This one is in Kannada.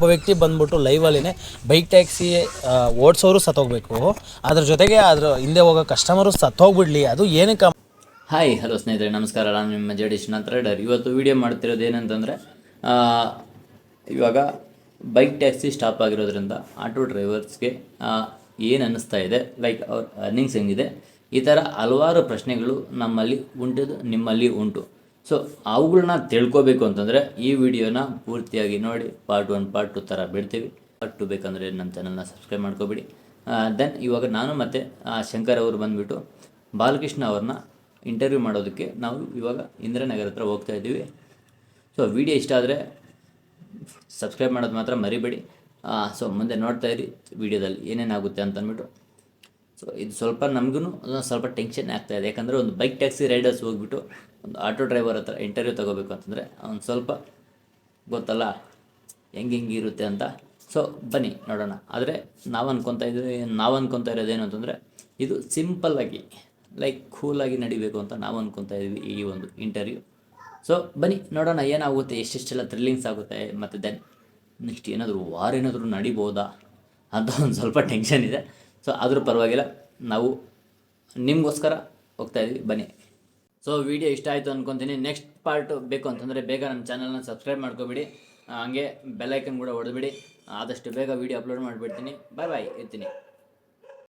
ಒಬ್ಬ ವ್ಯಕ್ತಿ ಬಂದ್ಬಿಟ್ಟು ಲೈವಲ್ಲಿನೇ ಬೈಕ್ ಟ್ಯಾಕ್ಸಿ ಓಡಿಸೋರು ಸತ್ತೋಗ್ಬೇಕು, ಅದ್ರ ಜೊತೆಗೆ ಅದ್ರ ಹಿಂದೆ ಹೋಗೋ ಕಸ್ಟಮರು ಸತ್ತೋಗ್ಬಿಡ್ಲಿ, ಅದು ಏನಕ್ಕೆ. ಹಾಯ್ ಹಲೋ ಸ್ನೇಹಿತರೆ, ನಮಸ್ಕಾರ. ನಾನು ನಿಮ್ಮ ಜಡೇಶ್ನಾಥ್ ರೈಡರ್. ಇವತ್ತು ವಿಡಿಯೋ ಮಾಡ್ತಿರೋದು ಏನಂತಂದರೆ, ಇವಾಗ ಬೈಕ್ ಟ್ಯಾಕ್ಸಿ ಸ್ಟಾಪ್ ಆಗಿರೋದ್ರಿಂದ ಆಟೋ ಡ್ರೈವರ್ಸ್ಗೆ ಏನು ಅನ್ನಿಸ್ತಾ ಇದೆ, ಲೈಕ್ ಅವ್ರ ಅರ್ನಿಂಗ್ಸ್ ಹೆಂಗಿದೆ, ಈ ಥರ ಹಲವಾರು ಪ್ರಶ್ನೆಗಳು ನಮ್ಮಲ್ಲಿ ನಿಮ್ಮಲ್ಲಿ ಉಂಟು. ಸೊ ಅವುಗಳನ್ನ ತಿಳ್ಕೊಬೇಕು ಅಂತಂದರೆ ಈ ವಿಡಿಯೋನ ಪೂರ್ತಿಯಾಗಿ ನೋಡಿ. ಪಾರ್ಟ್ 1 ಪಾರ್ಟ್ 2 ಥರ ಬಿಡ್ತೀವಿ. ಪಾರ್ಟ್ 2 ಬೇಕಂದರೆ ನನ್ನ ಚಾನಲ್ನ ಸಬ್ಸ್ಕ್ರೈಬ್ ಮಾಡ್ಕೊಬಿಡಿ. ದೆನ್ ಇವಾಗ ನಾನು ಮತ್ತು ಶಂಕರ್ ಅವರು ಬಂದುಬಿಟ್ಟು ಬಾಲಕೃಷ್ಣ ಅವ್ರನ್ನ ಇಂಟರ್ವ್ಯೂ ಮಾಡೋದಕ್ಕೆ ನಾವು ಇವಾಗ ಇಂದಿರಾನಗರ ಹತ್ರ ಹೋಗ್ತಾ ಇದ್ದೀವಿ. ಸೊ ವಿಡಿಯೋ ಇಷ್ಟ ಆದರೆ ಸಬ್ಸ್ಕ್ರೈಬ್ ಮಾಡೋದು ಮಾತ್ರ ಮರಿಬೇಡಿ. ಸೊ ಮುಂದೆ ನೋಡ್ತಾ ಇರಿ ವಿಡಿಯೋದಲ್ಲಿ ಏನೇನಾಗುತ್ತೆ ಅಂತ ಅಂದ್ಬಿಟ್ಟು. ಸೊ ಇದು ಸ್ವಲ್ಪ ನಮಗೂ ಸ್ವಲ್ಪ ಟೆನ್ಷನ್ ಆಗ್ತಾಯಿದೆ, ಯಾಕಂದರೆ ಒಂದು ಬೈಕ್ ಟ್ಯಾಕ್ಸಿ ರೈಡರ್ಸ್ ಹೋಗ್ಬಿಟ್ಟು ಒಂದು ಆಟೋ ಡ್ರೈವರ್ ಹತ್ರ ಇಂಟರ್ವ್ಯೂ ತೊಗೋಬೇಕು ಅಂತಂದರೆ ಒಂದು ಸ್ವಲ್ಪ ಗೊತ್ತಲ್ಲ ಹೆಂಗೆ ಇರುತ್ತೆ ಅಂತ. ಸೊ ಬನ್ನಿ ನೋಡೋಣ. ಆದರೆ ನಾವು ಅನ್ಕೊತಾ ಇರೋದೇನು ಅಂತಂದರೆ, ಇದು ಸಿಂಪಲ್ಲಾಗಿ ಲೈಕ್ ಕೂಲಾಗಿ ನಡಿಬೇಕು ಅಂತ ನಾವು ಅನ್ಕೊತಾ ಇದ್ದೀವಿ ಈ ಒಂದು ಇಂಟರ್ವ್ಯೂ. ಸೊ ಬನ್ನಿ ನೋಡೋಣ ಏನಾಗುತ್ತೆ, ಎಷ್ಟೆಷ್ಟೆಲ್ಲ ಥ್ರಿಲ್ಲಿಂಗ್ಸ್ ಆಗುತ್ತೆ, ಮತ್ತು ದೆನ್ ನೆಕ್ಸ್ಟ್ ಏನಾದರೂ ನಡಿಬೋದಾ ಅಂತ ಒಂದು ಸ್ವಲ್ಪ ಟೆನ್ಷನ್ ಇದೆ. ಸೊ ಆದರೂ ಪರವಾಗಿಲ್ಲ, ನಾವು ನಿಮಗೋಸ್ಕರ ಹೋಗ್ತಾಯಿದ್ವಿ, ಬನ್ನಿ. ಸೊ ವಿಡಿಯೋ ಇಷ್ಟ ಆಯಿತು ಅಂದ್ಕೊತೀನಿ. ನೆಕ್ಸ್ಟ್ ಪಾರ್ಟ್ ಬೇಕು ಅಂತಂದರೆ ಬೇಗ ನನ್ನ ಚಾನಲ್ನ ಸಬ್ಸ್ಕ್ರೈಬ್ ಮಾಡ್ಕೊಬಿಡಿ, ಹಾಗೆ ಬೆಲ್ಲೈಕನ್ ಕೂಡ ಹೊಡೆದ್ಬಿಡಿ. ಆದಷ್ಟು ಬೇಗ ವಿಡಿಯೋ ಅಪ್ಲೋಡ್ ಮಾಡಿಬಿಡ್ತೀನಿ. ಬಾಯ್ ಇರ್ತೀನಿ.